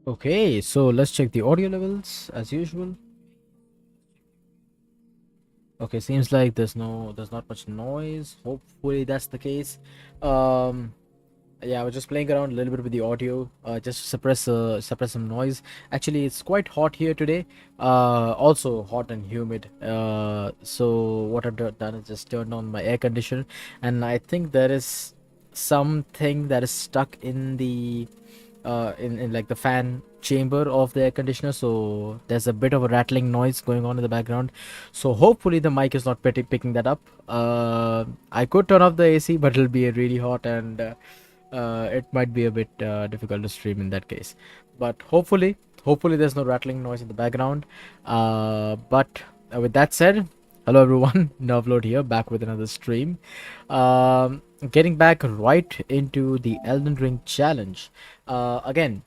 Okay, so let's check the audio levels as usual. Okay, seems like there's not much noise. Hopefully that's the case. Um, yeah, I was just playing around a little bit with the audio, just to suppress some noise. Actually, it's quite hot here today. Also hot and humid. So what I've done is just turned on my air conditioner, and I think there is something that is stuck in the in like the fan chamber of the air conditioner, so there's a bit of a rattling noise going on in the background. So hopefully the mic is not picking that up. I could turn off the AC, but it'll be really hot, and it might be a bit difficult to stream in that case. But hopefully there's no rattling noise in the background. But with that said, hello everyone, NerveLoad here, back with another stream. Getting back right into the Elden Ring challenge. Again,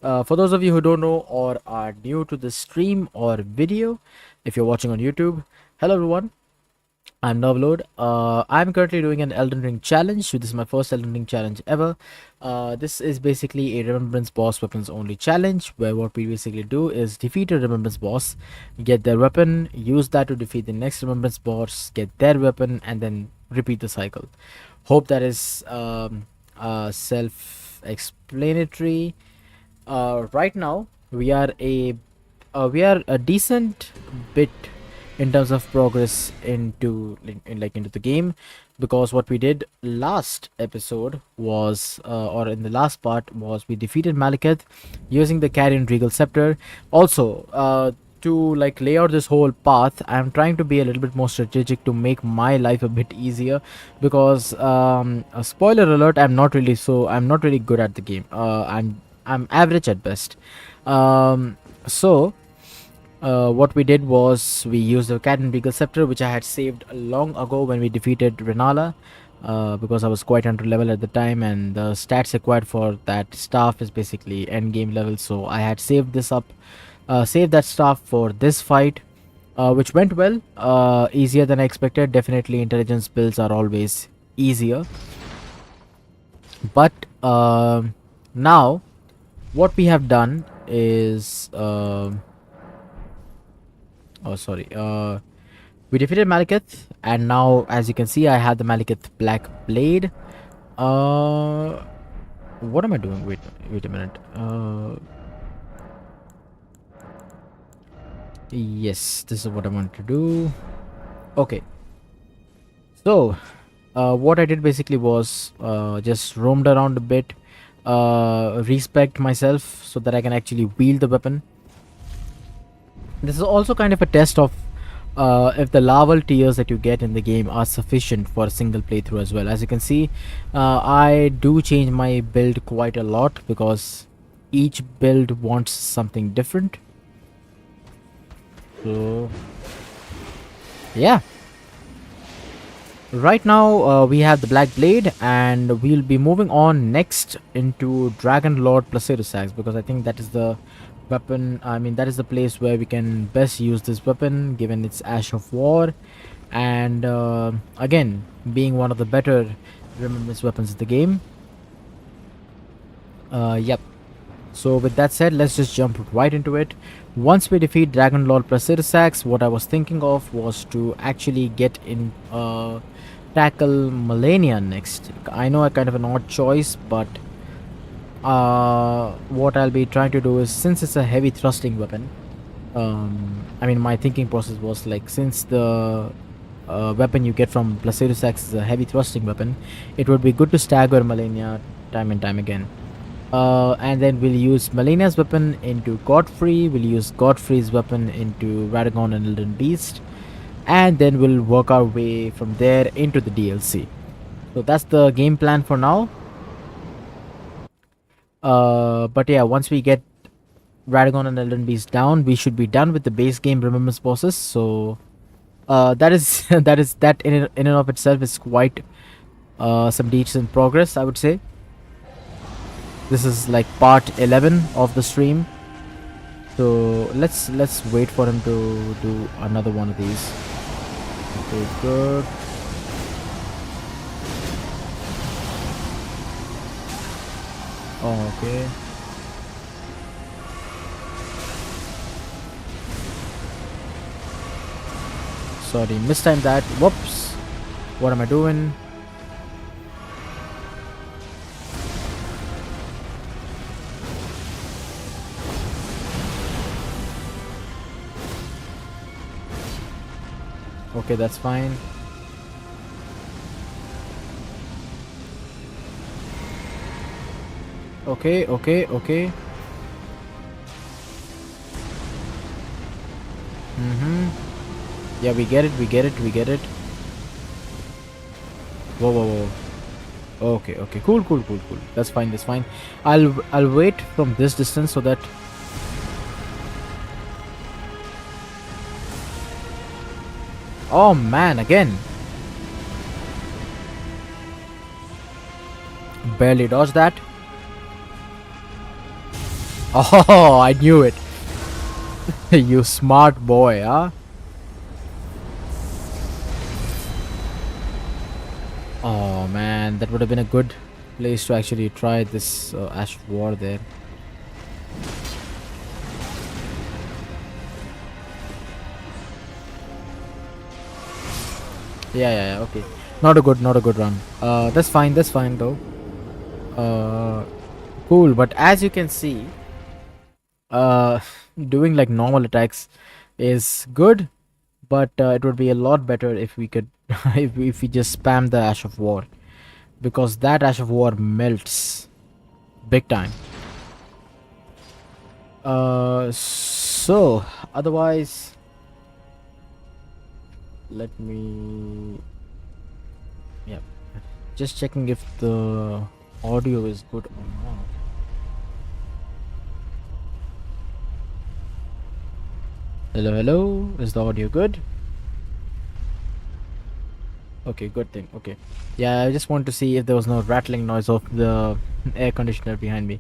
for those of you who don't know or are new to the stream or video, if you're watching on YouTube, hello everyone, I'm NerveLoad. I'm currently doing an Elden Ring challenge. This is my first Elden Ring challenge ever. This is basically a Remembrance boss weapons only challenge, where what we basically do is defeat a Remembrance boss, get their weapon, use that to defeat the next Remembrance boss, get their weapon, and then repeat the cycle. Hope that is self-explanatory. Right now we are a decent bit in terms of progress into the game, because what we did last episode was or in the last part was we defeated Malekith using the Carrion Regal Scepter. Also, to like lay out this whole path, I'm trying to be a little bit more strategic to make my life a bit easier, because a spoiler alert, I'm not really good at the game. I'm average at best. So what we did was we used the Cat and Regal Scepter, which I had saved long ago when we defeated Renala, because I was quite under level at the time, and the stats required for that staff is basically end game level. So I had saved this up, saved that staff for this fight, which went well, easier than I expected. Definitely, intelligence builds are always easier, but now what we have done is. Oh, sorry. We defeated Malekith, and now, as you can see, I have the Malekith Black Blade. Uh, what am I doing? Wait a minute. Yes, this is what I want to do. Okay. So, what I did basically was just roamed around a bit, respect myself so that I can actually wield the weapon. This is also kind of a test of if the larval tears that you get in the game are sufficient for a single playthrough as well. As you can see, I do change my build quite a lot, because each build wants something different. So yeah, right now we have the Black Blade, and we'll be moving on next into Dragonlord Placidussax, because I think that is the weapon. I mean, that is the place where we can best use this weapon, given its Ash of War, and again, being one of the better Remembrance weapons in the game. Yep. So with that said, let's just jump right into it. Once we defeat Dragonlord Placidussax, what I was thinking of was to actually get in tackle Malenia next. I know a kind of an odd choice, but what I'll be trying to do is, since it's a heavy thrusting weapon, I mean, my thinking process was like, since the weapon you get from Placidussax is a heavy thrusting weapon, it would be good to stagger Malenia time and time again. And then we'll use Malenia's weapon into Godfrey, we'll use Godfrey's weapon into Radagon and Elden Beast, and then we'll work our way from there into the DLC. So that's the game plan for now. But yeah, once we get Radagon and Elden Beast down, we should be done with the base game Remembrance bosses. So that is that in and of itself is quite some decent progress, I would say. This is like part 11 of the stream, so let's wait for him to do another one of these. Good. Oh, okay. Sorry, mistimed that. Whoops. What am I doing? Okay, that's fine. Okay, okay, okay. Mm-hmm. Yeah, we get it, we get it, we get it. Whoa, whoa, whoa. Okay, okay. Cool, cool, cool, cool. That's fine, that's fine. I'll wait from this distance so that... Oh man, again. Barely dodged that. Oh, I knew it. You smart boy, huh? Oh man, that would have been a good place to actually try this Ash of War there. Yeah, yeah, yeah, okay. Not a good run. That's fine though. Uh, cool, but as you can see, uh, doing like normal attacks is good, but it would be a lot better if we could, if we just spam the Ash of War, because that Ash of War melts big time. So otherwise, let me, yeah, just checking if the audio is good or not. Hello, hello. Is the audio good? Okay, good thing. Okay. Yeah, I just want to see if there was no rattling noise of the air conditioner behind me.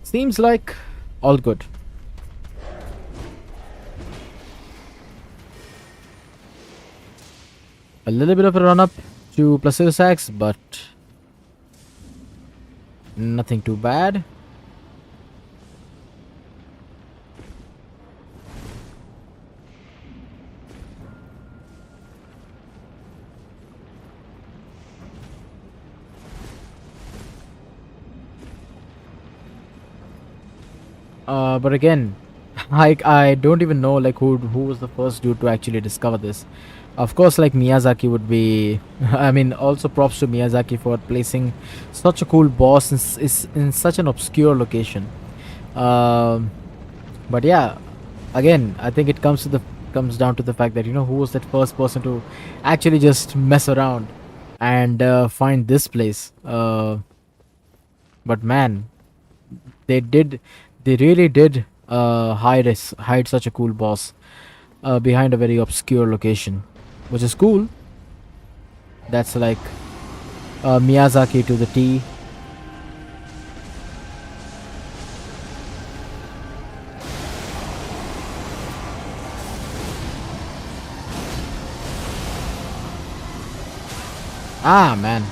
Seems like all good. A little bit of a run up to Placidussax, but nothing too bad. But again, I don't even know like who was the first dude to actually discover this. Of course, like Miyazaki would be. I mean, also props to Miyazaki for placing such a cool boss is in such an obscure location. Um, but yeah, again, I think it comes down to the fact that who was that first person to actually just mess around and find this place. But man, they did, they really did hide such a cool boss behind a very obscure location, which is cool. That's like Miyazaki to the T. Ah, man.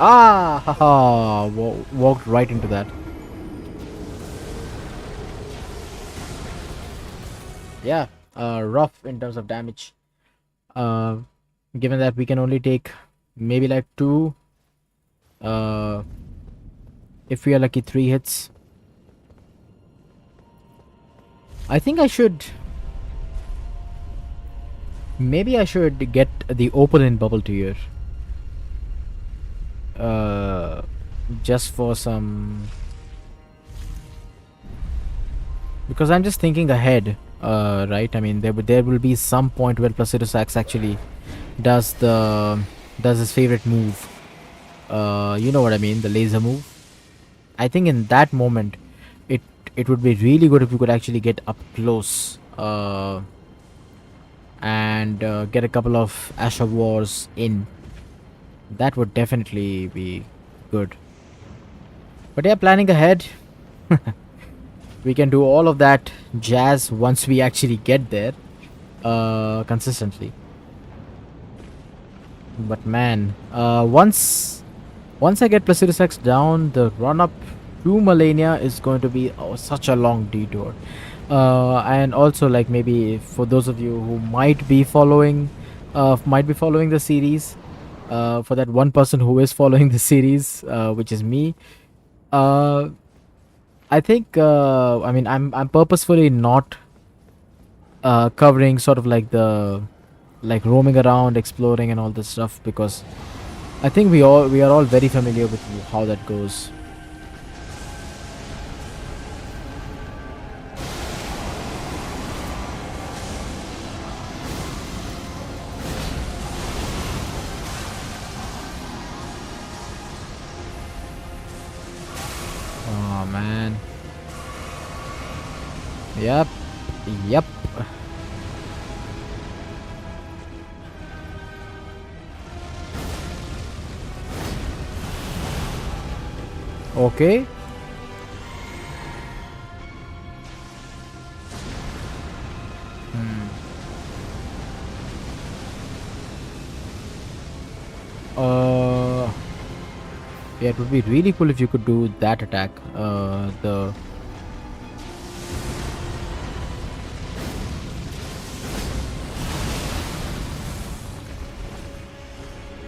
Ah, haha, walked right into that. Yeah, rough in terms of damage. Uh, Given that we can only take maybe like two, uh, if we are lucky, three hits. I think I should. Maybe I should get the opponent bubble tier. Uh, just for some. Because I'm just thinking ahead. Right. I mean, there will be some point where Placidussax actually does his favorite move. You know what I mean, the laser move. I think in that moment, it it would be really good if we could actually get up close. And get a couple of Ash of Wars in. That would definitely be good. But yeah, planning ahead, we can do all of that jazz once we actually get there consistently. But man, once I get Placidussax down, the run up to millennia is going to be such a long detour. And also, like, maybe for those of you who might be following the series, for that one person who is following the series, which is me, uh, I think, I mean, I'm purposefully not covering sort of like the like roaming around, exploring, and all this stuff, because I think we are all very familiar with how that goes. Oh man. Yep. Yep. Okay. Hmm. Uh. Yeah, it would be really cool if you could do that attack. The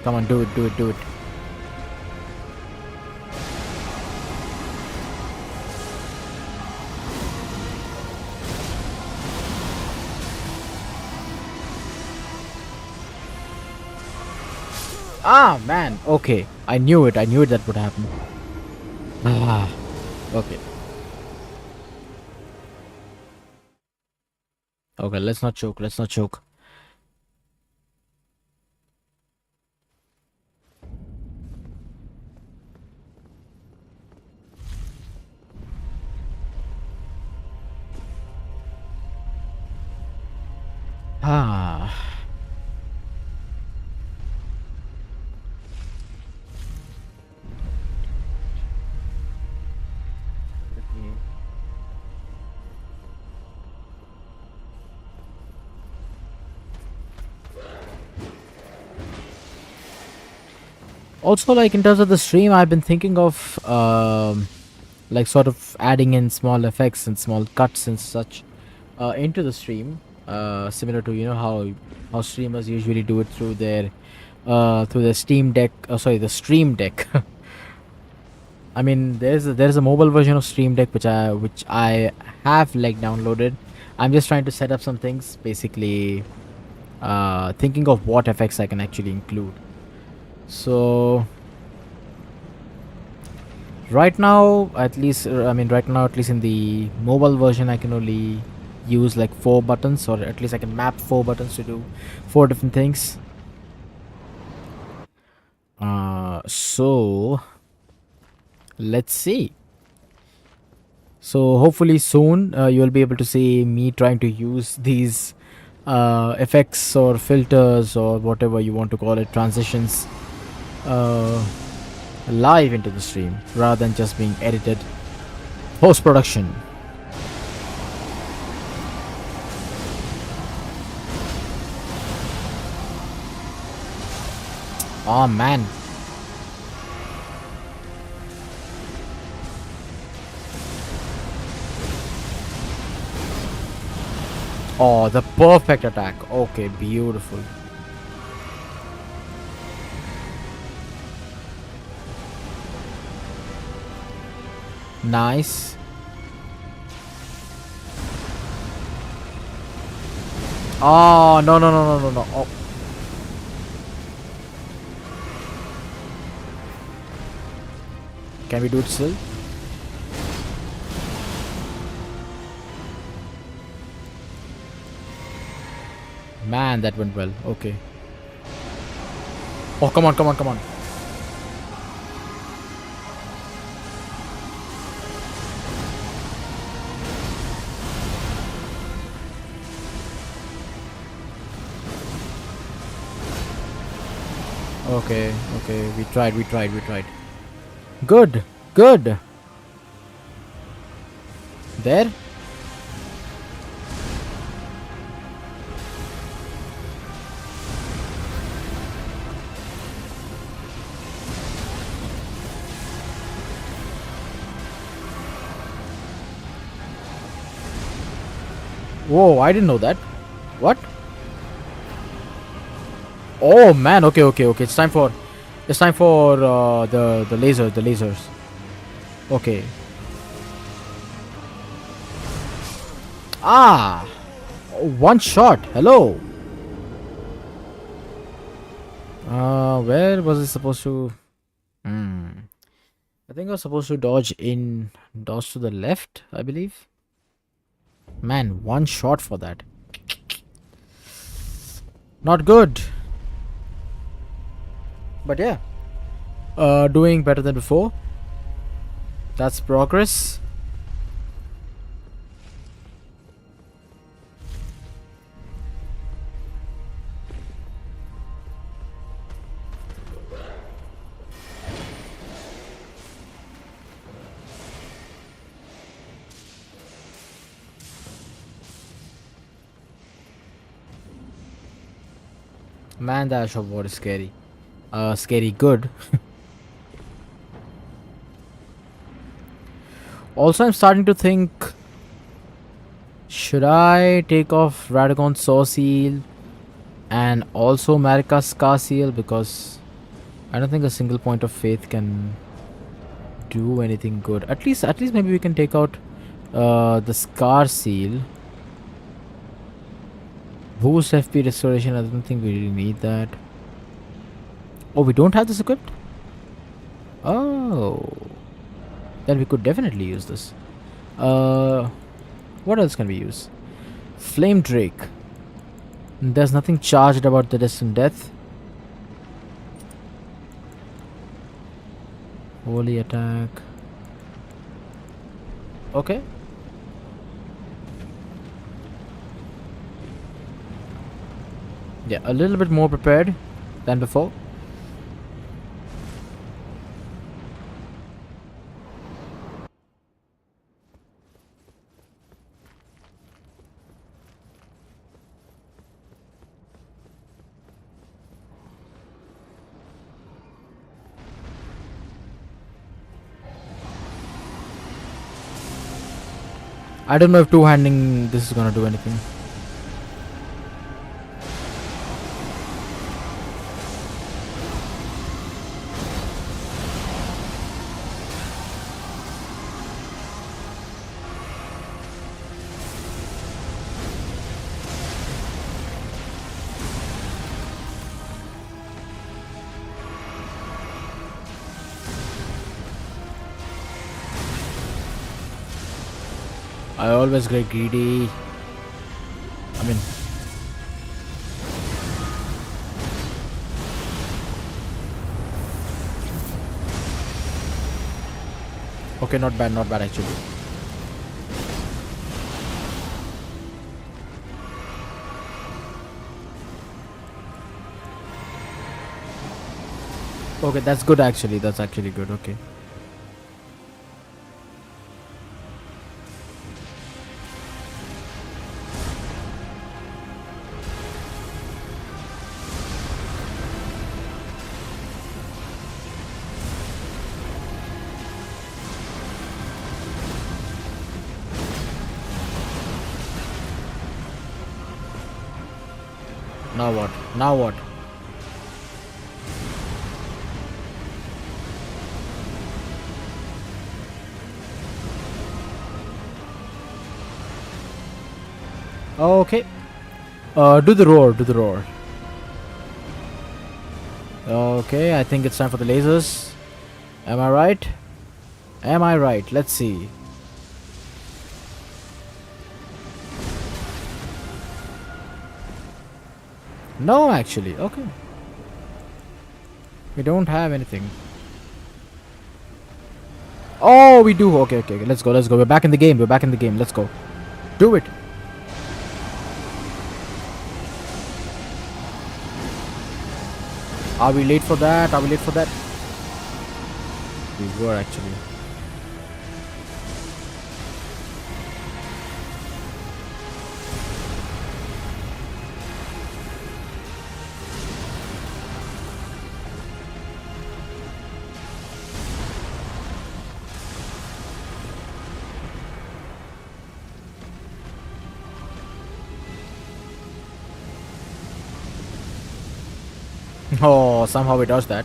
Come on, do it, do it, do it. Ah, man. Okay, I knew it. I knew it that would happen. Ah. Okay. Okay. Let's not choke. Let's not choke. Ah. Also, like in terms of the stream, I've been thinking of like sort of adding in small effects and small cuts and such into the stream, similar to how streamers usually do it through the Steam Deck. Sorry, the Stream Deck. I mean, there's a mobile version of Stream Deck which I have like downloaded. I'm just trying to set up some things, basically thinking of what effects I can actually include. So right now, at least, right now, at least in the mobile version, I can only use like 4 buttons, or at least I can map 4 buttons to do 4 different things. So let's see. So hopefully soon you'll be able to see me trying to use these effects or filters or whatever you want to call it, transitions, uh, live into the stream rather than just being edited post production. Oh man. Oh, the perfect attack. Okay, beautiful. Nice. Oh, no, no, no, no, no, no. Oh. Can we do it still? Man, that went well. Okay. Oh, come on, come on, come on. Okay, okay. We tried, we tried, we tried. Good, good. There? Whoa, I didn't know that. What? Oh man, okay, okay, okay. It's time for the lasers. Okay. Ah, one shot. Hello. Where was it supposed to? Hmm. I think I was supposed to dodge to the left, I believe. Man, one shot for that. Not good. But yeah, doing better than before. That's progress. Man, the Ash of War is scary. Scary good. Also, I'm starting to think, should I take off Radagon's Saw Seal and also Marika's Scar Seal, because I don't think a single point of faith can do anything good. At least maybe we can take out the Scar Seal. Boost FP restoration. I don't think we really need that. Oh, we don't have this equipped? Oh, then we could definitely use this. Uh, what else can we use? Flame Drake. There's nothing charged about the distant death. Holy attack. Okay. Yeah, a little bit more prepared than before. I don't know if two-handing this is gonna do anything. I always get greedy. I mean, okay, not bad actually. Okay, that's good actually. That's actually good. Okay. Now what? Now what? Okay. Do the roar. Do the roar. Okay, I think it's time for the lasers. Am I right? Am I right? Let's see. No, actually. Okay. We don't have anything. Oh, we do. Okay, okay, okay. Let's go. Let's go. We're back in the game. We're back in the game. Let's go. Do it. Are we late for that? Are we late for that? We were actually. Oh, somehow we dodged that.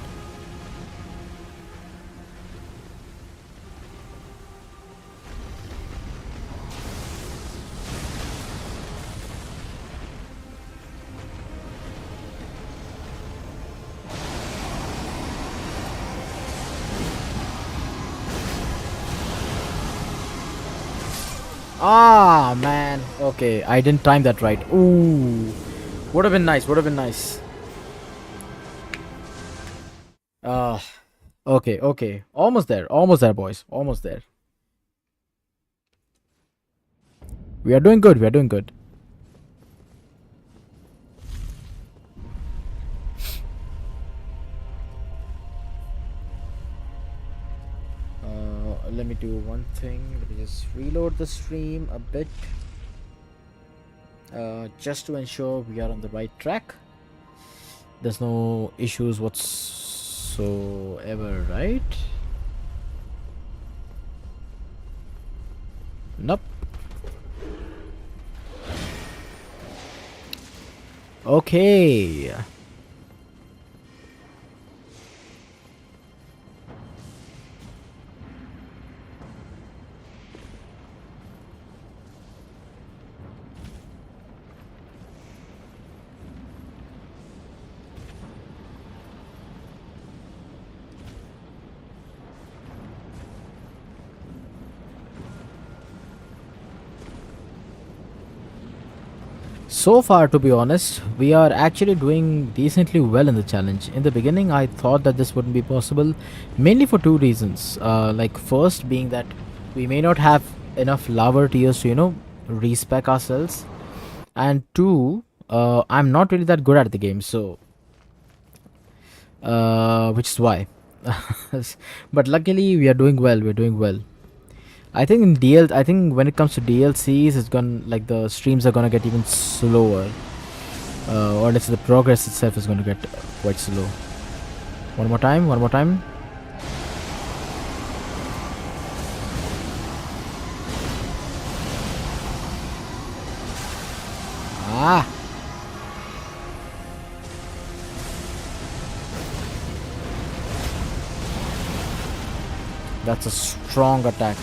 Ah, man. Okay, I didn't time that right. Ooh. Would have been nice. Would have been nice. Ah. Okay, okay. Almost there. Almost there, boys. Almost there. We are doing good. We are doing good. Let me do one thing. Let me just reload the stream a bit. Just to ensure we are on the right track. There's no issues whatsoever, right? Nope. Okay. So far, to be honest, we are actually doing decently well in the challenge. In the beginning, I thought that this wouldn't be possible, mainly for two reasons. Like, first being that we may not have enough lava tiers to, respec ourselves, and two, I'm not really that good at the game, so which is why. But luckily, we are doing well. We're doing well. I think I think when it comes to DLCs, it's gonna like the streams are gonna get even slower, or let's say the progress itself is gonna get quite slow. One more time. One more time. Ah, that's a strong attack.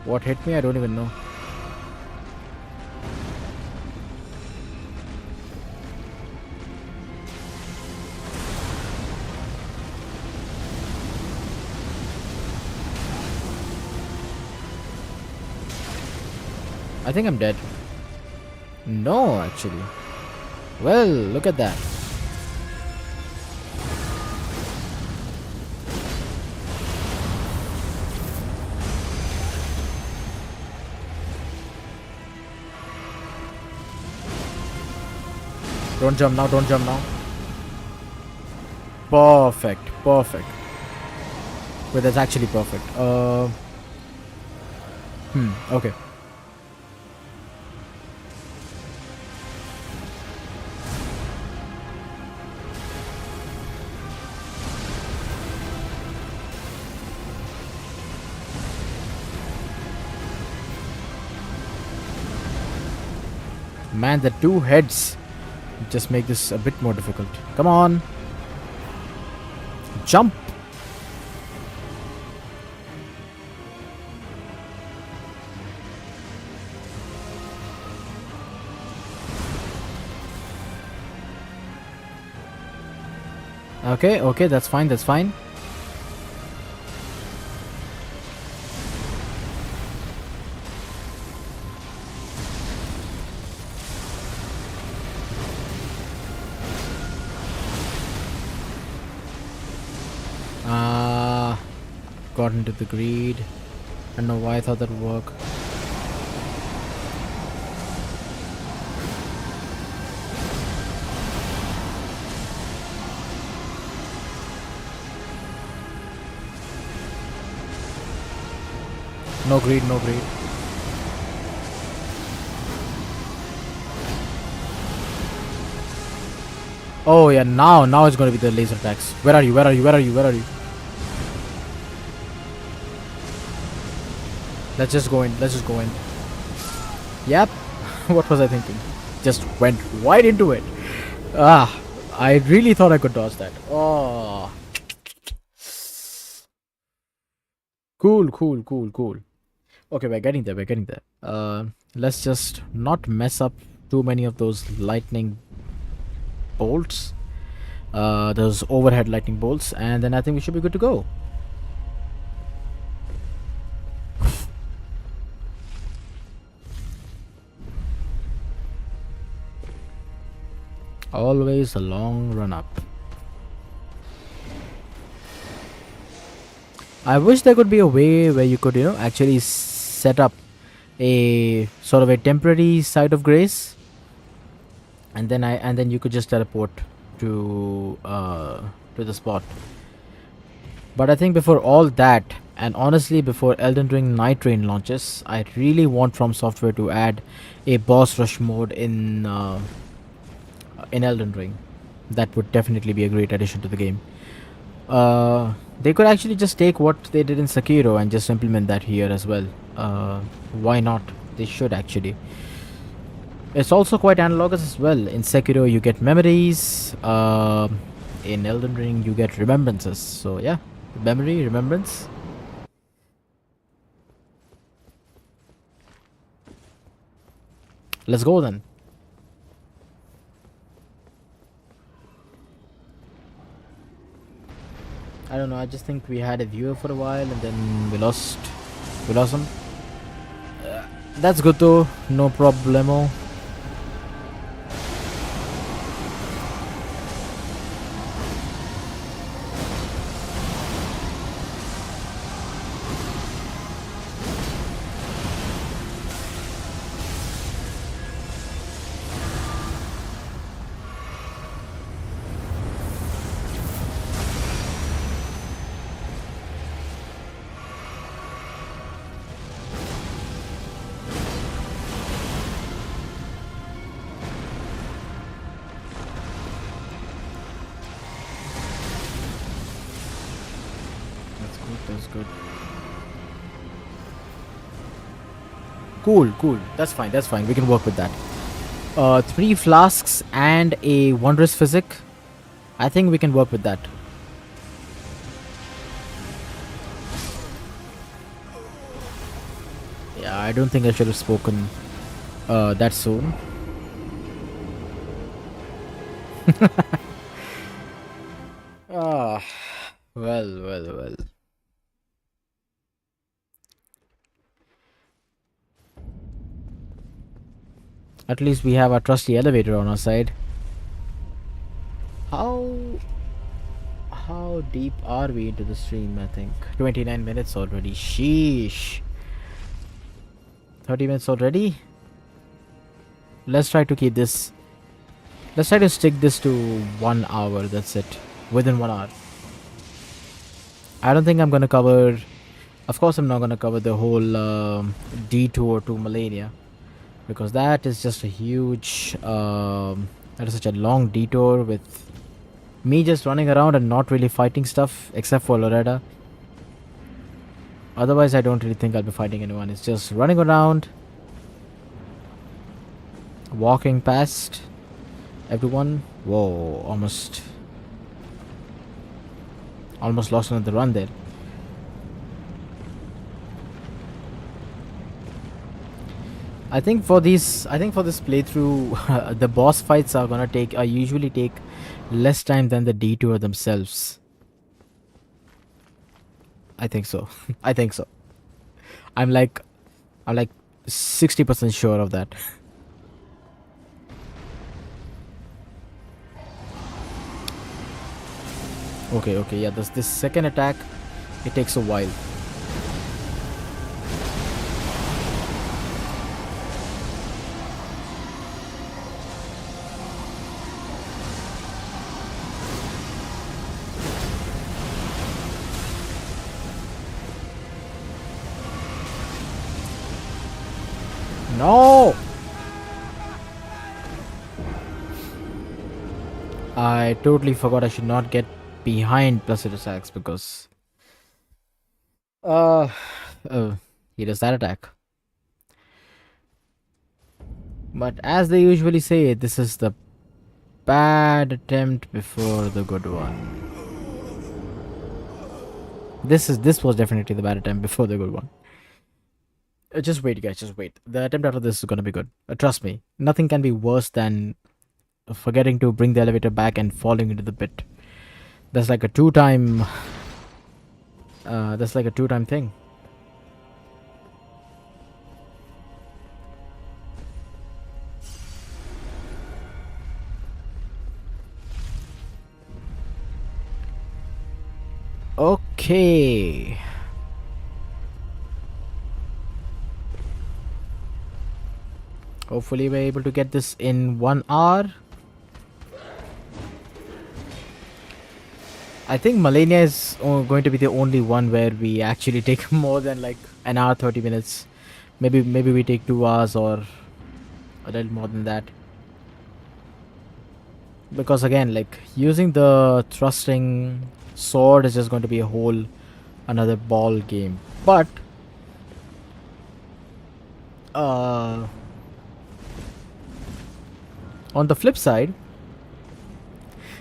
What hit me? I don't even know. I think I'm dead. No, actually. Well, look at that. Don't jump now, don't jump now. Perfect, perfect. Wait, that's actually perfect. Okay. Man, the two heads just make this a bit more difficult. Come on. Jump. Okay, okay, that's fine, that's fine. Got into the greed. I don't know why I thought that would work. No greed, no greed. Oh yeah, now it's gonna be the laser attacks. Where are you? Where are you? Where are you? Where are you? Let's just go in. Let's just go in. Yep. What was I thinking? Just went right into it. Ah, I really thought I could dodge that. Oh, cool, cool, cool, cool. Okay, we're getting there. We're getting there. Let's just not mess up too many of those lightning bolts. Those overhead lightning bolts, and then I think we should be good to go. Always a long run up. I wish there could be a way where you could, actually set up a sort of a temporary site of grace, and then you could just teleport to the spot. But I think before all that, and honestly before Elden Ring Night Train launches, I really want From Software to add a boss rush mode in Elden Ring. That would definitely be a great addition to the game. They could actually just take what they did in Sekiro and just implement that here as well. Why not? They should actually. It's also quite analogous as well. In Sekiro, you get memories. In Elden Ring, you get remembrances. So yeah, memory, remembrance. Let's go then. I don't know. I just think we had a viewer for a while and then we lost him. That's good though. No problemo. That's good. That's good. Cool, cool. That's fine. That's fine. We can work with that. Three flasks and a wondrous physic. I think we can work with that. Yeah, I don't think I should have spoken that soon. Ah, well, well, well. At least we have our trusty elevator on our side. How how deep are we into the stream? I think 29 minutes already. Sheesh. 30 minutes already. Let's try to keep this. Let's try to stick this to 1 hour. That's it. Within 1 hour. I don't think I'm gonna cover. Of course, I'm not gonna cover the whole detour to Melania, because that is just a huge. That is such a long detour with me just running around and not really fighting stuff except for Loretta. Otherwise, I don't really think I'll be fighting anyone. It's just running around, walking past everyone. Whoa, almost lost another run there. I think for this playthrough, the boss fights are usually take less time than the detour themselves. I think so. I think so. I'm like I'm like 60% sure of that. Okay, okay, yeah, this second attack, it takes a while. No! I totally forgot I should not get behind Placidussax because uh, uh He does that attack. But as they usually say, this is the bad attempt before the good one. This was definitely the bad attempt before the good one. Just wait, guys. Just wait. The attempt after this is gonna be good. Trust me. Nothing can be worse than forgetting to bring the elevator back and falling into the pit. That's like a two-time. That's like a two-time thing. Okay. Hopefully we're able to get this in 1 hour. I think Malenia is going to be the only one where we actually take more than like an hour 30 minutes. Maybe we take 2 hours or a little more than that. Because again, like using the thrusting sword is just going to be a whole another ball game. But on the flip side,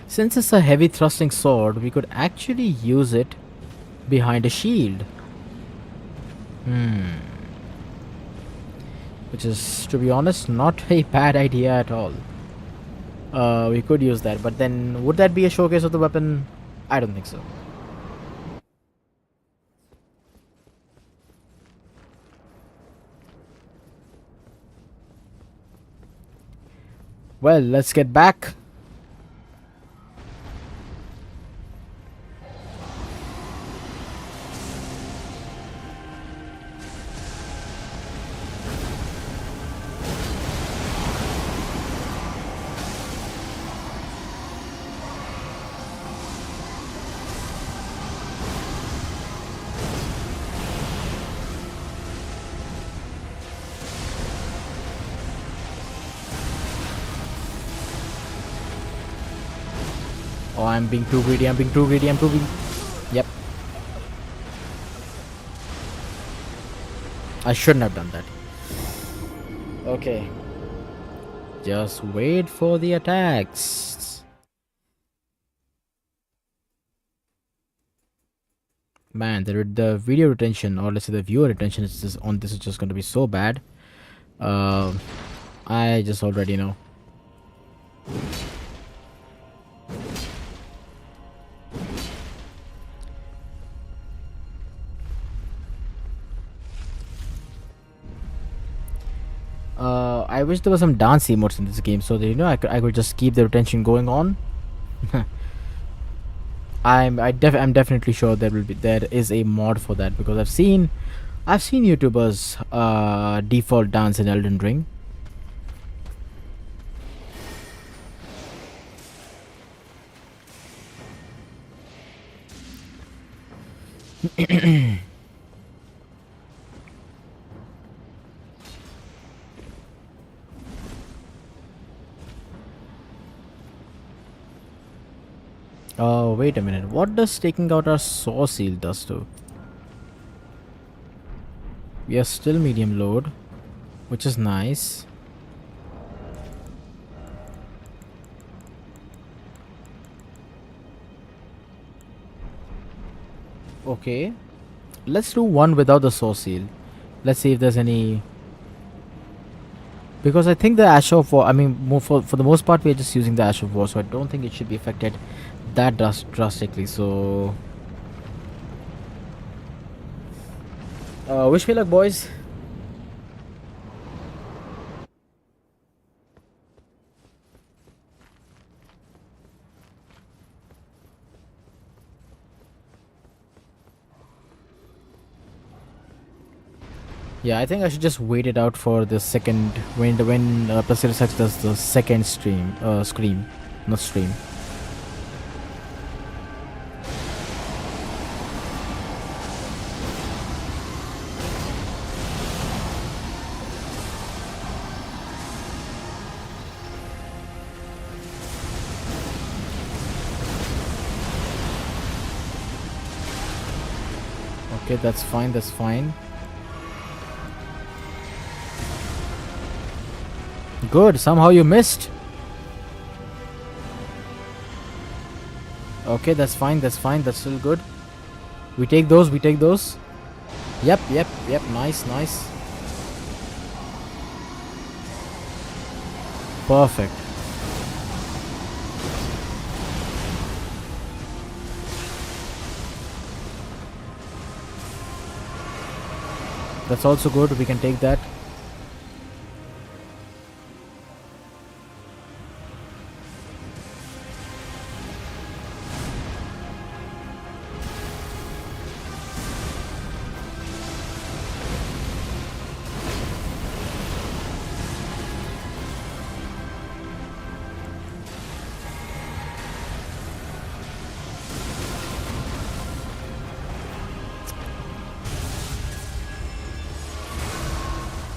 since it's a heavy thrusting sword, we could actually use it behind a shield. Which is, to be honest, not a bad idea at all. We could use that, but then would that be a showcase of the weapon? I don't think so. Well, let's get back. Oh, I'm being too greedy. I'm being too greedy. I'm too greedy. Yep. I shouldn't have done that. Okay. Just wait for the attacks. Man, the video retention, or let's say the viewer retention is just on this is just going to be so bad. I just already know. I wish there was some dance emotes in this game so that I could just keep the retention going on. I'm definitely sure there is a mod for that because I've seen YouTubers default dance in Elden Ring. Oh, wait a minute. What does taking out our saw seal does to? We are still medium load, which is nice. Okay. Let's do one without the saw seal. Let's see if there's any. Because I think the Ash of War, I mean, for the most part, we're just using the Ash of War, so I don't think it should be affected that drastically. So, wish me luck, boys. Yeah, I think I should just wait it out for the second when Placidussax does the second scream, not stream. Okay, that's fine. That's fine. Good. Somehow you missed. Okay, that's fine. That's fine. That's still good. We take those. We take those. Yep, yep, yep. Nice, nice. Perfect. That's also good. We can take that.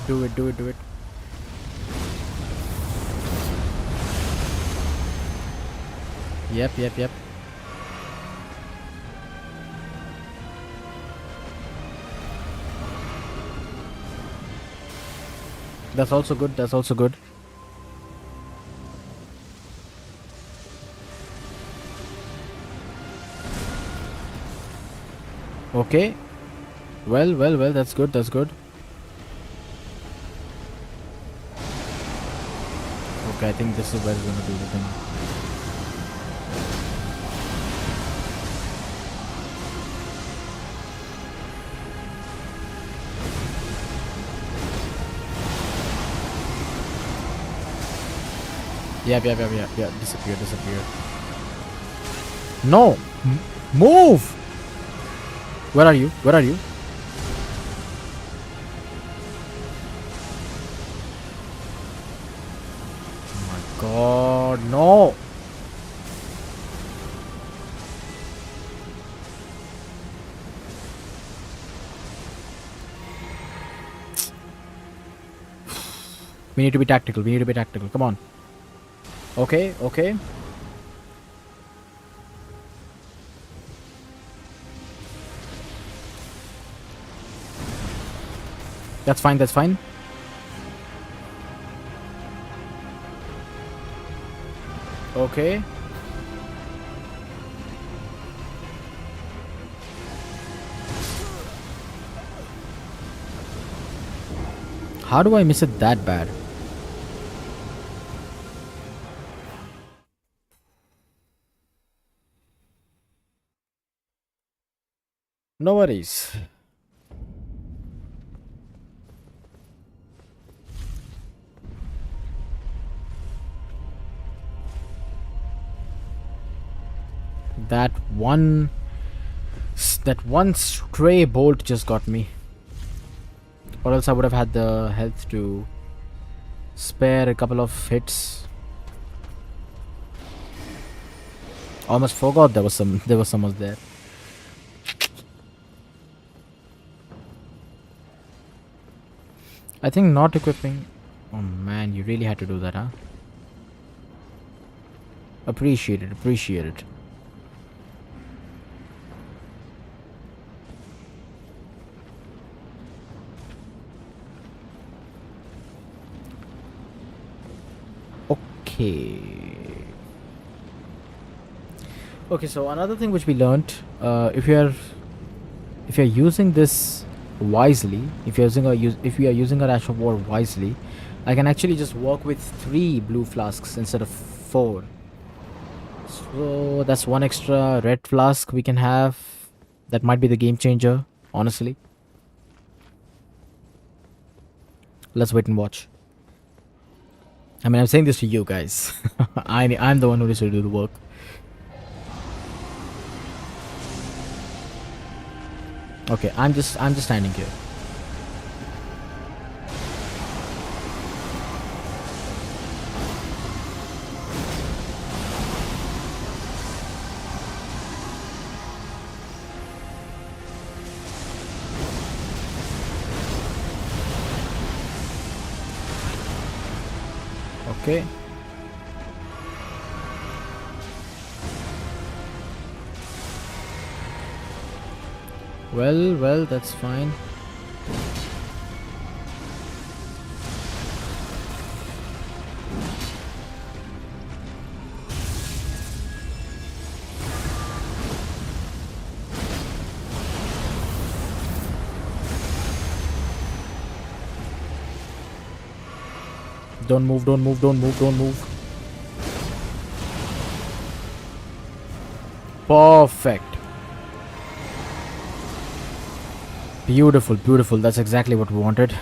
Do it, do it, do it. Yep, yep, yep. That's also good. That's also good. Okay. Well, well, well. That's good. That's good. Okay, I think this is where it's gonna do the thing. Yep, yep, yep, yep, yeah. Disappear, disappear. No! Move! Where are you? Where are you? Oh my god, no! We need to be tactical. We need to be tactical. Come on. Okay, okay. That's fine, that's fine. Okay. How do I miss it that bad? No worries. That one stray bolt just got me. Or else I would have had the health to spare a couple of hits. Almost forgot there was someone there. I think not equipping. Oh man, you really had to do that, huh? Appreciate it, appreciate it. Okay. Okay, so another thing which we learned, if you're using this wisely, if we are using our Ash of War wisely, I can actually just work with 3 blue flasks instead of 4. So that's one extra red flask we can have. That might be the game changer, honestly. Let's wait and watch. I mean, I'm saying this to you guys. I'm the one who needs to do the work. Okay, I'm just standing here. Okay. Well, that's fine. Don't move, don't move, don't move, don't move. Perfect. Beautiful, beautiful. That's exactly what we wanted.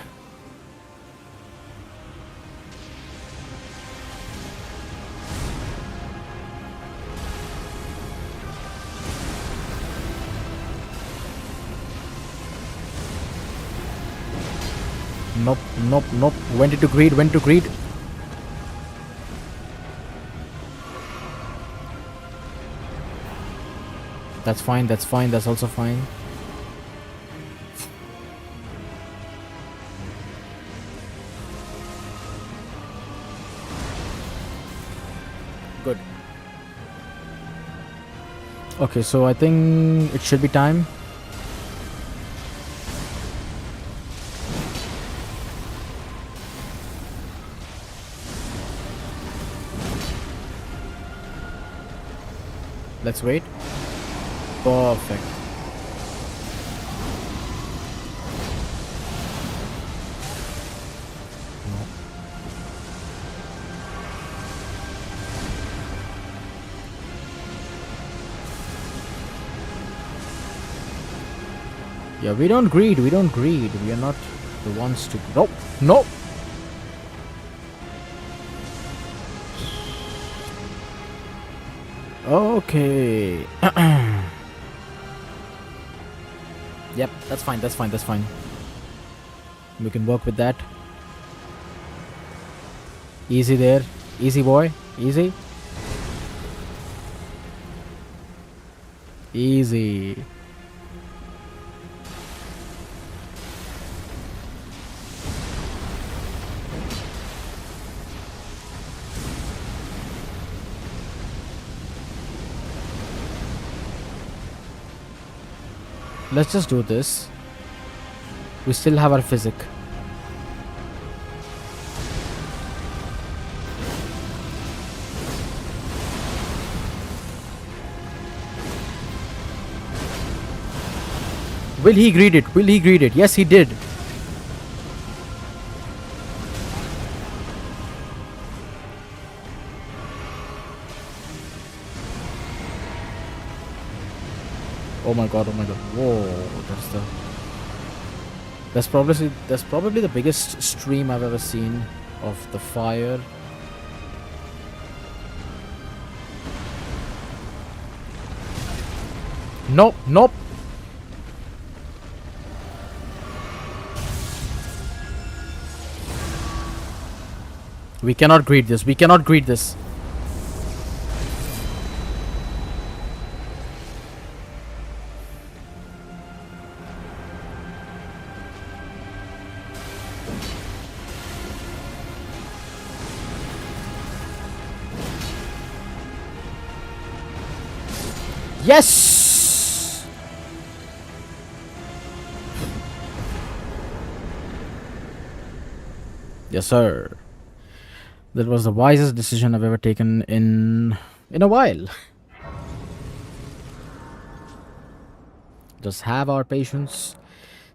Nope, nope, nope. Went into greed, went to greed. That's fine, that's fine, that's also fine. Good. Okay, so I think it should be time. Let's wait. Perfect. No. Yeah, we don't greed, we don't greed. We are not the ones to... Nope, nope. Okay. Yep, that's fine, that's fine, that's fine. We can work with that. Easy there. Easy, boy. Easy. Easy. Let's just do this. We still have our physic. Will he greet it? Will he greet it? Yes, he did. Oh my god, oh my god. Whoa, that's probably the biggest stream I've ever seen of the fire. Nope, nope. We cannot greet this. We cannot greet this. Yes! Yes, sir. That was the wisest decision I've ever taken in a while. Just have our patience.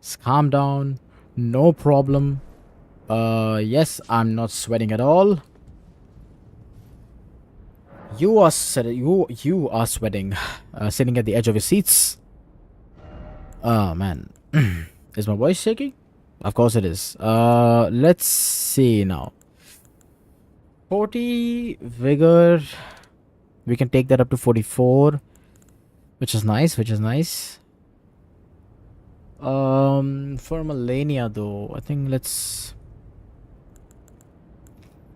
Just calm down. No problem. Yes, I'm not sweating at all. You are you are sweating, sitting at the edge of your seats. Oh man, is my voice shaking? Of course it is. Let's see now. 40 vigor. We can take that up to 44, which is nice. Which is nice. For Melania though, I think let's.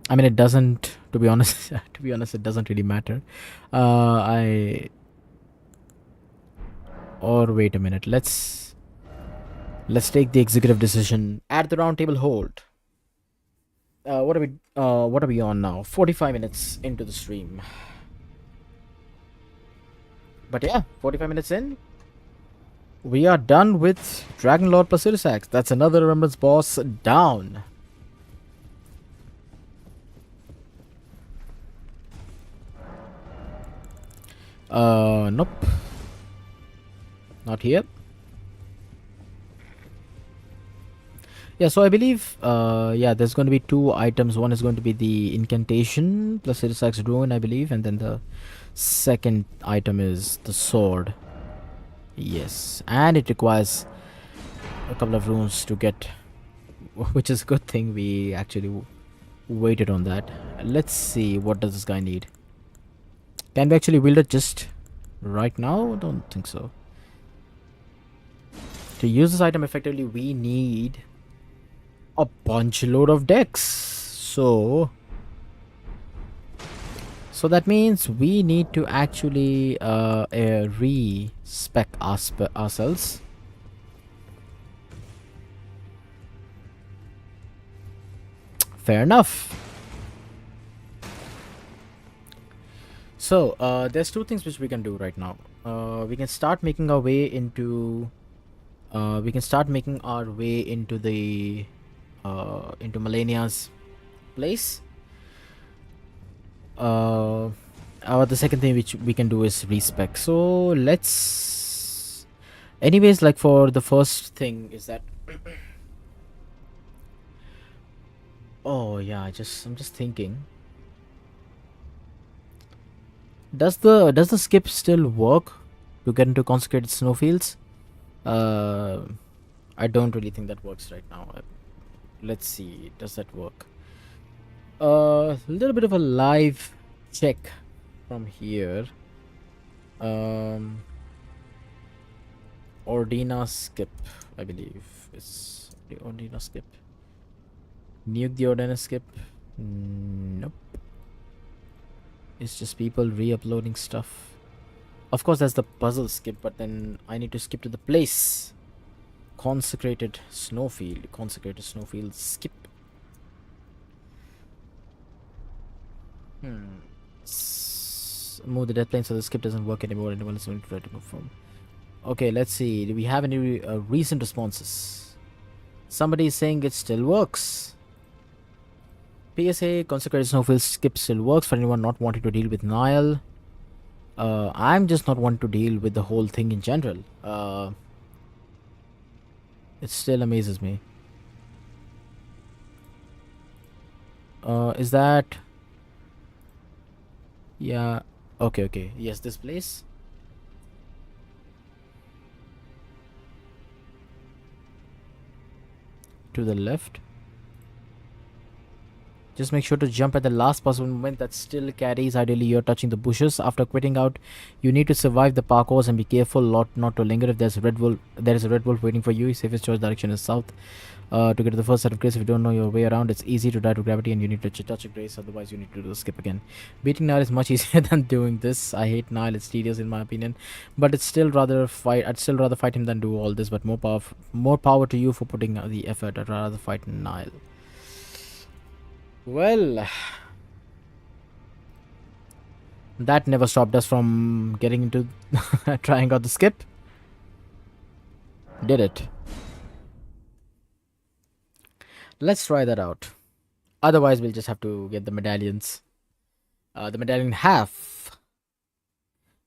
I mean, it doesn't. To be honest, to be honest, it doesn't really matter. Or wait a minute. Let's take the executive decision at the round table hold. What are we on now? 45 minutes into the stream. But yeah, 45 minutes in, we are done with Dragonlord Placidussax. That's another Remembrance boss down. Nope. Not here. Yeah, so I believe, yeah, there's going to be two items. One is going to be the incantation plus Placidussax ruin, I believe, and then the second item is the sword. Yes, and it requires a couple of runes to get, which is a good thing we actually waited on that. Let's see, what does this guy need? Can we actually wield it just right now? Don't think so. To use this item effectively, we need a bunch load of decks. So that means we need to actually respec ourselves. Fair enough. So there's two things which we can do right now. We can start making our way into. We can start making our way into Melania's place. The second thing which we can do is respec. So let's. Anyways, like for the first thing is that. Oh yeah, I'm just thinking. Does the skip still work to get into consecrated snowfields? Uh, I don't really think that works right now. Let's see, does that work? A little bit of a live check from here. Um, Ordina skip, I believe. It's the Ordina skip. Nuke the Ordina skip. Nope. It's just people re-uploading stuff. Of course, there's the puzzle skip, but then I need to skip to the place. Consecrated snowfield. Consecrated snowfield skip. Move the death plane so the skip doesn't work anymore. Anyone is going to try to move from. Okay, let's see. Do we have any recent responses? Somebody is saying it still works. PSA, consecrated snowfield skip still works for anyone not wanting to deal with Nile. I'm just not wanting to deal with the whole thing in general. It still amazes me. Is that... Yeah. Okay. Yes, this place. To the left. Just make sure to jump at the last possible moment that still carries. Ideally, you're touching the bushes. After quitting out, you need to survive the parkours and be careful not to linger. If there's a red wolf, there is a red wolf waiting for you. Safest choice direction is south. To get to the first set of grace, if you don't know your way around, it's easy to die to gravity and you need to touch a grace. Otherwise, you need to do the skip again. Beating Nile is much easier than doing this. I hate Nile. It's tedious in my opinion, but it's still rather fight. I'd still rather fight him than do all this. But more power to you for putting the effort. I'd rather fight Nile. Well, that never stopped us from getting into trying out the skip. Did it? Let's try that out. Otherwise, we'll just have to get the medallions. The medallion half.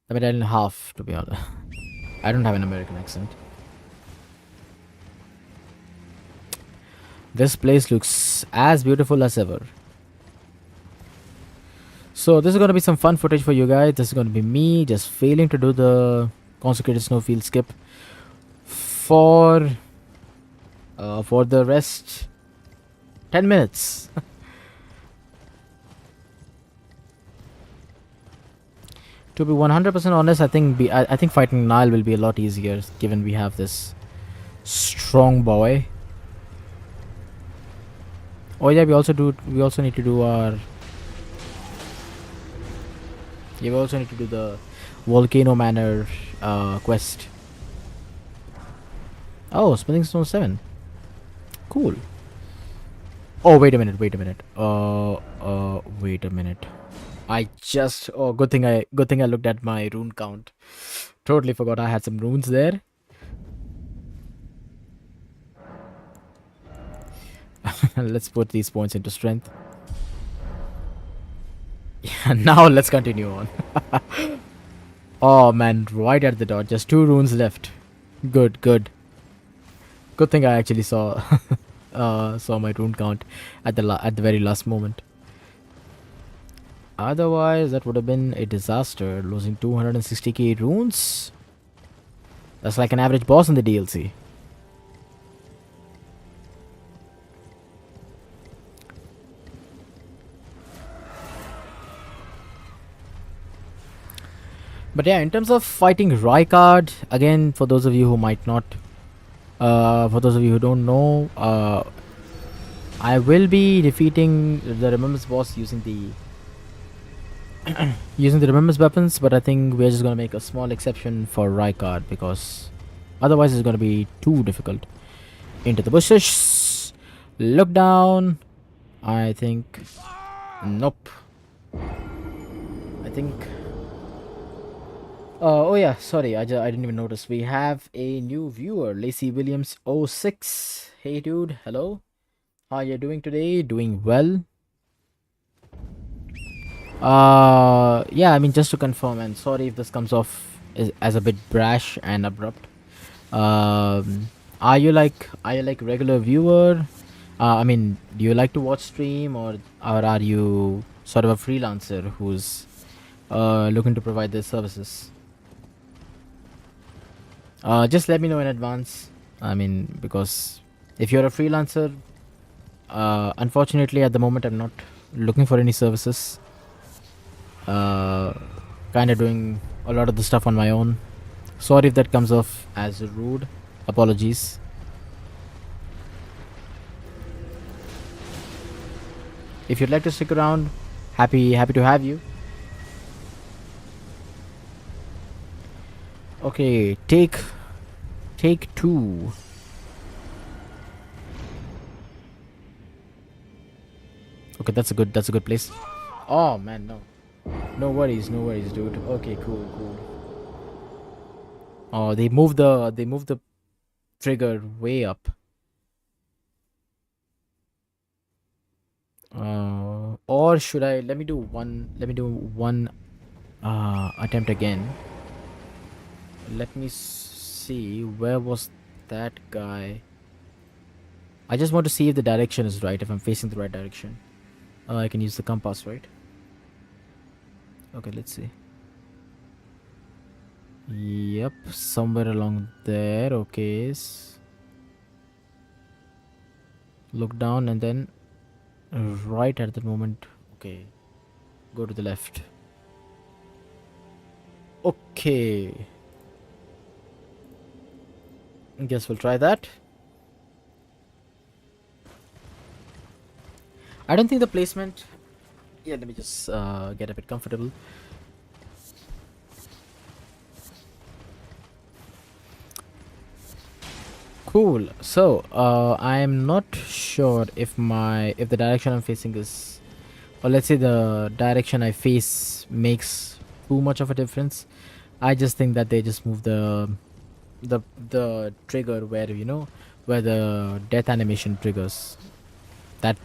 The medallion half, to be honest. I don't have an American accent. This place looks as beautiful as ever. So this is going to be some fun footage for you guys. This is going to be me just failing to do the consecrated snowfield skip for the rest 10 minutes. To be 100% honest, I think fighting Nile will be a lot easier given we have this strong boy. Oh yeah, we also need to do our... Yeah, we also need to do the Volcano Manor quest. Oh, Spinning Stone 7. Cool. Oh, wait a minute. Wait a minute. Good thing I looked at my rune count. Totally forgot I had some runes there. Let's put these points into strength. Yeah, now let's continue on. Oh man, right at the dot. Just 2 runes left. Good thing I actually saw saw my rune count at at the very last moment. Otherwise, that would have been a disaster. Losing 260k runes. That's like an average boss in the DLC. But yeah, in terms of fighting Rykard, again, for those of you who might not, for those of you who don't know, I will be defeating the Remembrance boss using the Remembrance weapons, but I think we're just gonna make a small exception for Rykard because otherwise it's gonna be too difficult. Into the bushes, look down. I think, nope. I think. Oh yeah, sorry, I didn't even notice. We have a new viewer, Lacey Williams 06. Hey dude, hello. How you doing today? Doing well. Yeah, I mean, just to confirm, and sorry if this comes off as a bit brash and abrupt. Are you like regular viewer? I mean, do you like to watch stream, or are you sort of a freelancer who's looking to provide their services? Just let me know in advance. I mean, because if you're a freelancer, unfortunately at the moment I'm not looking for any services. Uh, Kind of doing a lot of the stuff on my own. Sorry if that comes off as rude. Apologies. If you'd like to stick around, happy to have you. Okay, take two. Okay, that's a good place. Oh man, no. No worries, dude. Okay, cool. Oh, they moved the trigger way up. Or should I let me do one attempt again. Let me see where was that guy. I just want to see if the direction is right, if I'm facing the right direction. I can use the compass, right? Okay, let's see. Yep, somewhere along there. Okay. Look down and then right at the moment. Okay. Go to the left. Okay. Guess we'll try that. I don't think the placement. Yeah, let me just get a bit comfortable. Cool. So, I'm not sure if the direction I'm facing is, or let's say the direction I face makes too much of a difference. I just think that they just move the trigger where where the death animation triggers. That,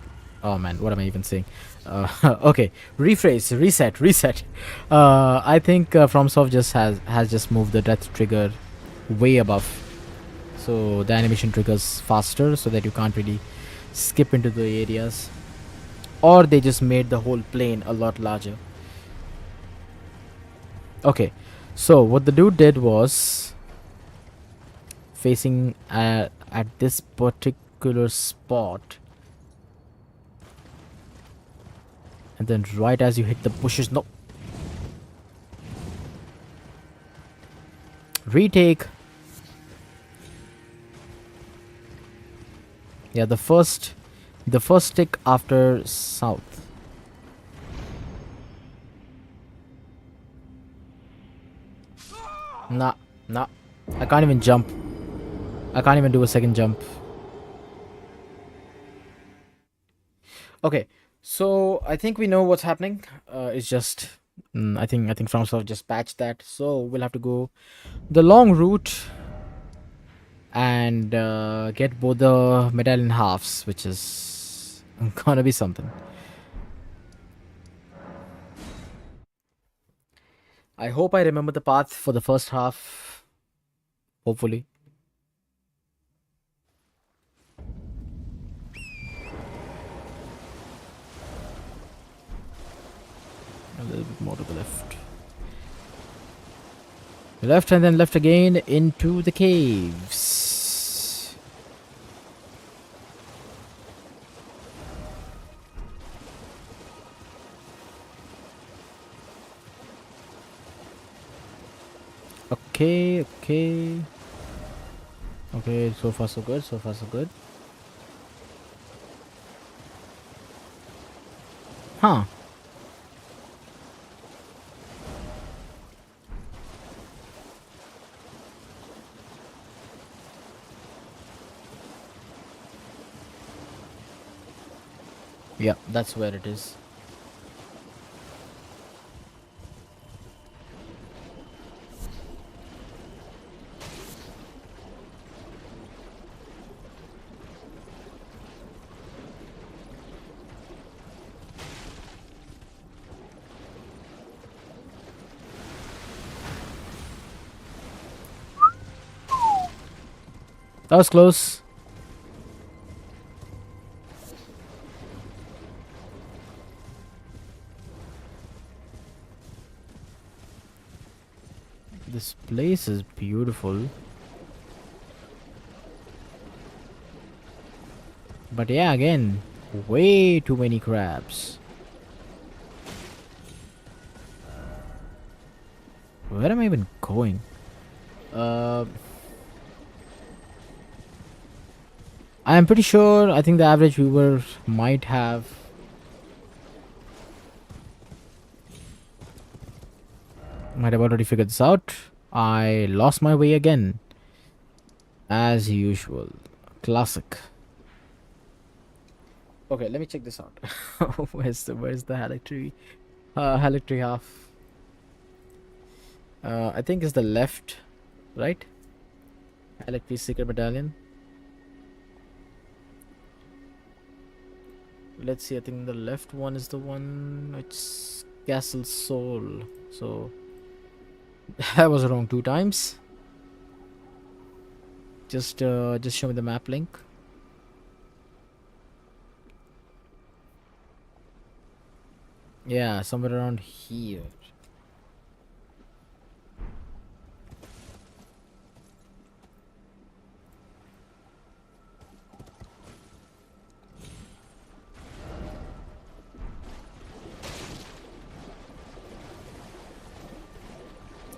oh man, what am I even saying? Okay, rephrase, reset. I think FromSoft just has just moved the death trigger way above, so the animation triggers faster, so that you can't really skip into the areas, or they just made the whole plane a lot larger. Okay, so what the dude did was facing at this particular spot, and then right as you hit the bushes, no, retake. Yeah, the first stick after south. Nah, nah. I can't even jump. I can't even do a second jump. Okay, so I think we know what's happening. It's just I think FromSoft just patched that, so we'll have to go the long route and get both the medallion halves, which is gonna be something. I hope I remember the path for the first half. Hopefully. A little bit more to the left. Left and then left again into the caves. Okay, okay. Okay, so far so good, so far so good. Huh. Yeah, that's where it is. That was close. This place is beautiful. But yeah, again, way too many crabs. Where am I even going? I'm pretty sure, I think the average viewer might have already figured this out. I lost my way again. As usual. Classic. Okay, let me check this out. Where's the Halictory half? I think it's the left, right? Halictory Secret Battalion. Let's see, I think the left one is the one. It's Castle Soul. So I was wrong 2 times. Just show me the map link. Yeah, somewhere around here.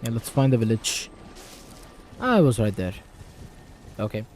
Yeah, let's find the village. I was right there. Okay.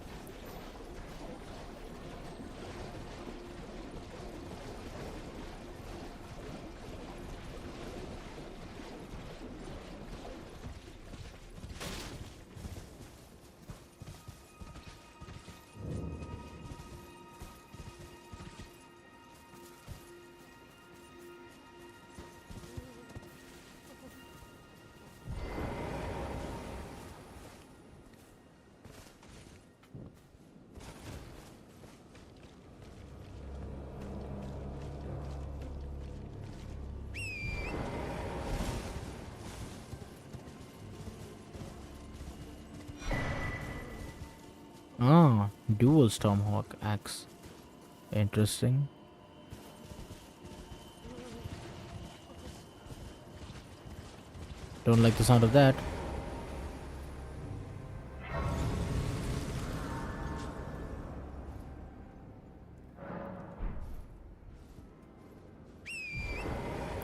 Ah, dual Stormhawk axe. Interesting. Don't like the sound of that.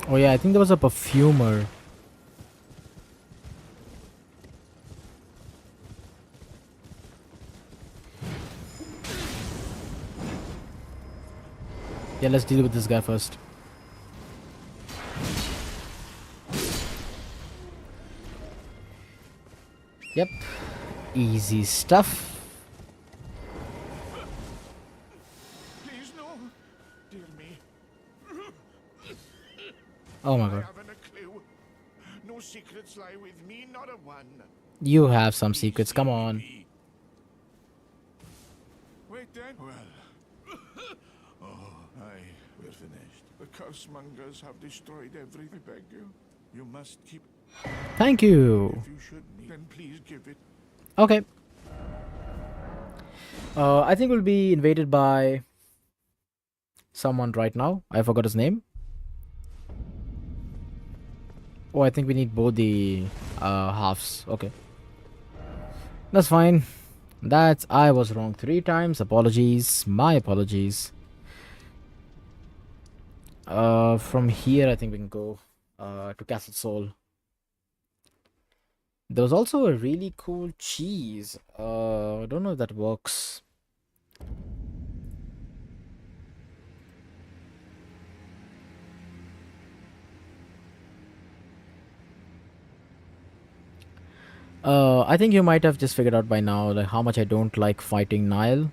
Oh yeah, I think there was a perfumer. Yeah, let's deal with this guy first. Yep. Easy stuff. Please no, dear me. Oh my I god. haven't a clue. No secrets lie with me, not a one. You have some secrets, come on. Wait then. Well. Oh, aye, we're finished. The curse mongers have destroyed everything. I beg you. You must keep. Thank you. If you should need, then please give it. Okay. I think we'll be invaded by someone right now. I forgot his name. Oh, I think we need both the halves. Okay, that's fine. That's I was wrong 3 times. Apologies. My apologies. From here, I think we can go to Castle Soul. There was also a really cool cheese. I don't know if that works. I think you might have just figured out by now like how much I don't like fighting Nile.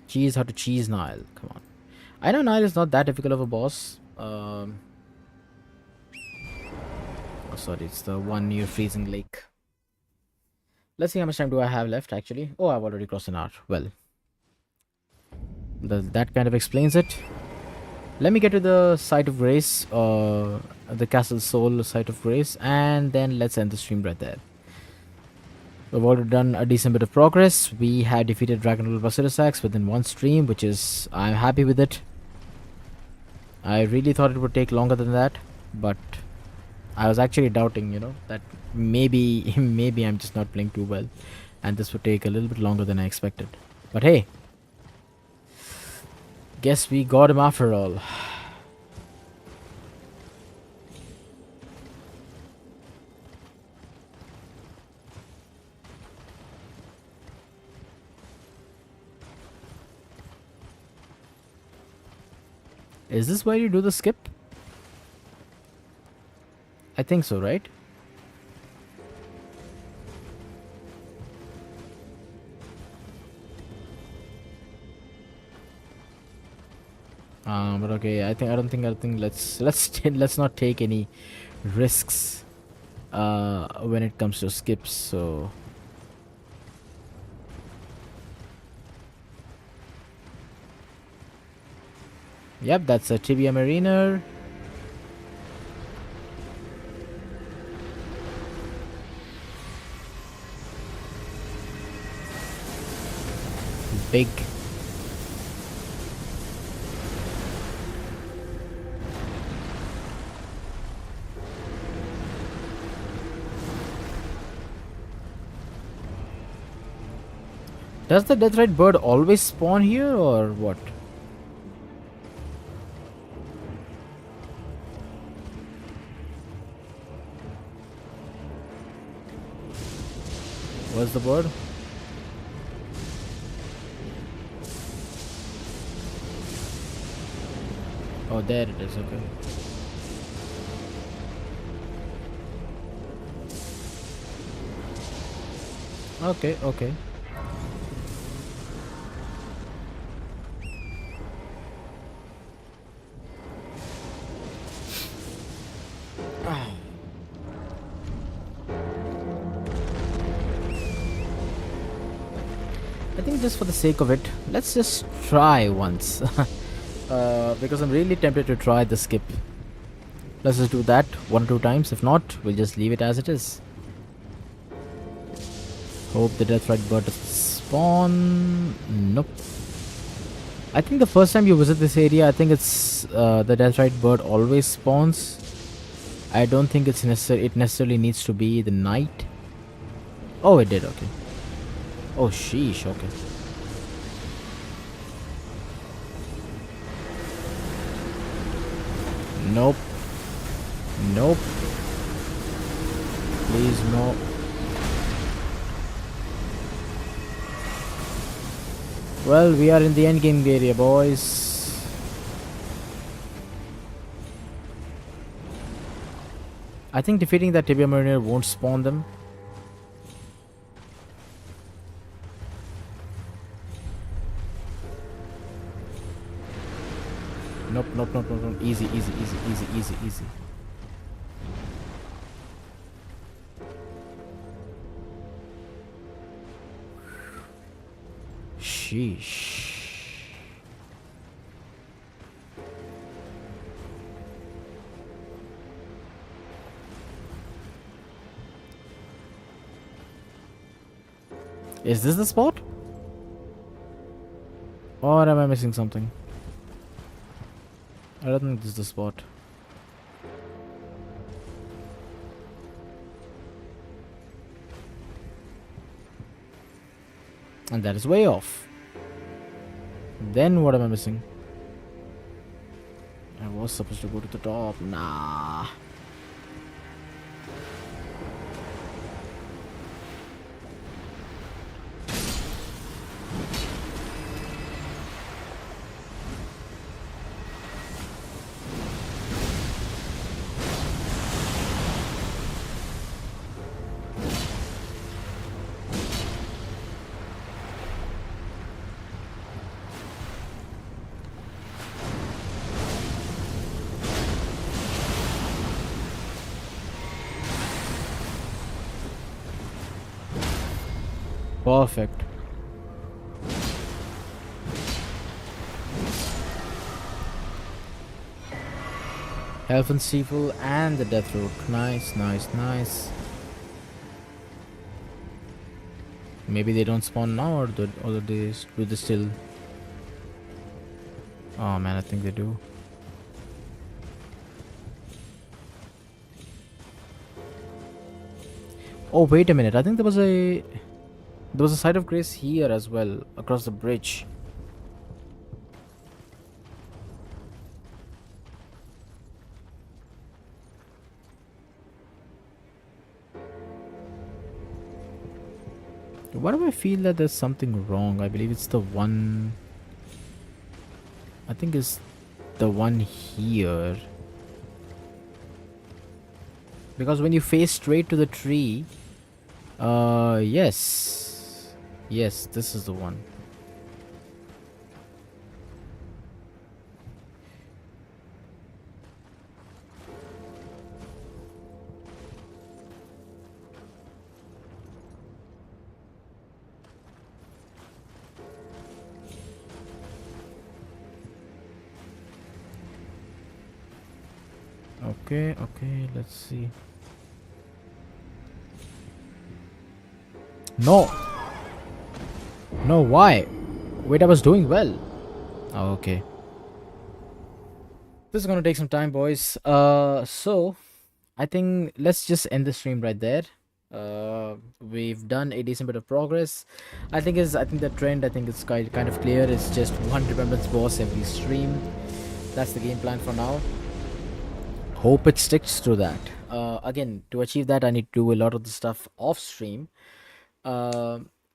Cheese how to cheese Nile. Come on. I know Nile is not that difficult of a boss. Oh, sorry, it's the one near freezing lake. Let's see how much time do I have left actually. Oh, I've already crossed an hour. Well, that kind of explains it. Let me get to the site of grace, the Castle Soul site of grace, and then let's end the stream right there. We've already done a decent bit of progress. We have defeated Dragonlord Placidussax within one stream, which is I'm happy with it. I really thought it would take longer than that, but I was actually doubting, that maybe maybe I'm just not playing too well, and this would take a little bit longer than I expected. But hey, guess we got him after all. Is this where you do the skip? I think so, right? But okay, I don't think let's not take any risks when it comes to skips. So yep, that's a tibia mariner. Big. Does the deathrite bird always spawn here or what? Where's the bird? Oh, there it is. Okay. Okay, okay. I think just for the sake of it, let's just try once. Because I'm really tempted to try the skip. Let's just do that 1 or 2 times. If not, we'll just leave it as it is. Hope the deathrite bird doesn't spawn. Nope. I think the first time you visit this area, I think it's the deathrite bird always spawns. I don't think it's necessary. It necessarily needs to be the night. Oh, it did. Okay. Oh, sheesh. Okay. Nope. Nope. Please, no. Well, we are in the endgame area, boys. I think defeating that tibia mariner won't spawn them. Nope, nope, nope, nope, nope. Easy, easy, easy, easy, easy, easy. Sheesh. Is this the spot? Or am I missing something? I don't think this is the spot. And that is way off. Then what am I missing? I was supposed to go to the top. Nah. Perfect. Health and Seafull and the Death Rook. Nice, nice, nice. Maybe they don't spawn now, or do they still? Oh man, I think they do. Oh wait a minute, I think there was a site of grace here as well, across the bridge. Why do I feel that there's something wrong? I believe it's the one. I think it's the one here. Because when you face straight to the tree, yes. Yes, this is the one. Okay, okay, let's see. No! No, why? Wait, I was doing well. Oh, okay. This is gonna take some time, boys. So I think let's just end the stream right there. We've done a decent bit of progress. I think the trend, I think it's kind of clear. It's just one remembrance boss every stream. That's the game plan for now. Hope it sticks to that. Again, to achieve that, I need to do a lot of the stuff off stream.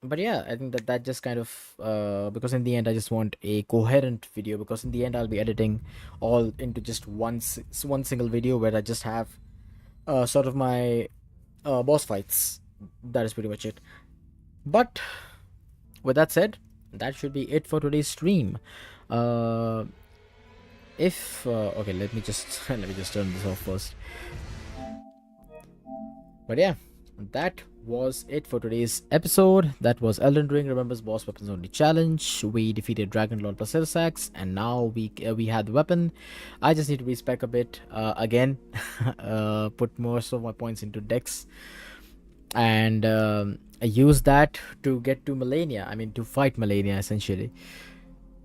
But yeah, I think that just kind of because in the end I just want a coherent video, because in the end I'll be editing all into just one single video where I just have sort of my boss fights. That is pretty much it. But with that said, that should be it for today's stream. uh if okay, let me just let me just turn this off first. But yeah, that was it for today's episode. That was Elden Ring Remembers Boss Weapons Only Challenge. We defeated Dragonlord Placidussax, and now we had the weapon. I just need to respec a bit again. Put most of my points into Dex, and I use that to get to Melania. I mean, to fight Melania essentially.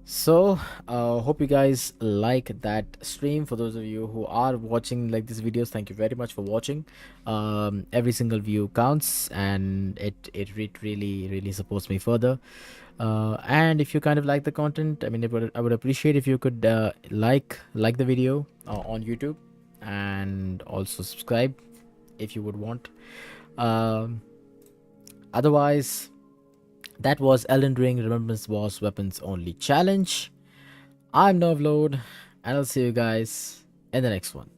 So hope you guys like that stream. For those of you who are watching like these videos, thank you very much for watching. Every single view counts, and it really supports me further. And if you kind of like the content, I mean, I would appreciate if you could like the video on YouTube, and also subscribe if you would want. Otherwise, that was Elden Ring Remembrance Boss Weapons Only Challenge. I'm NerveLoad, and I'll see you guys in the next one.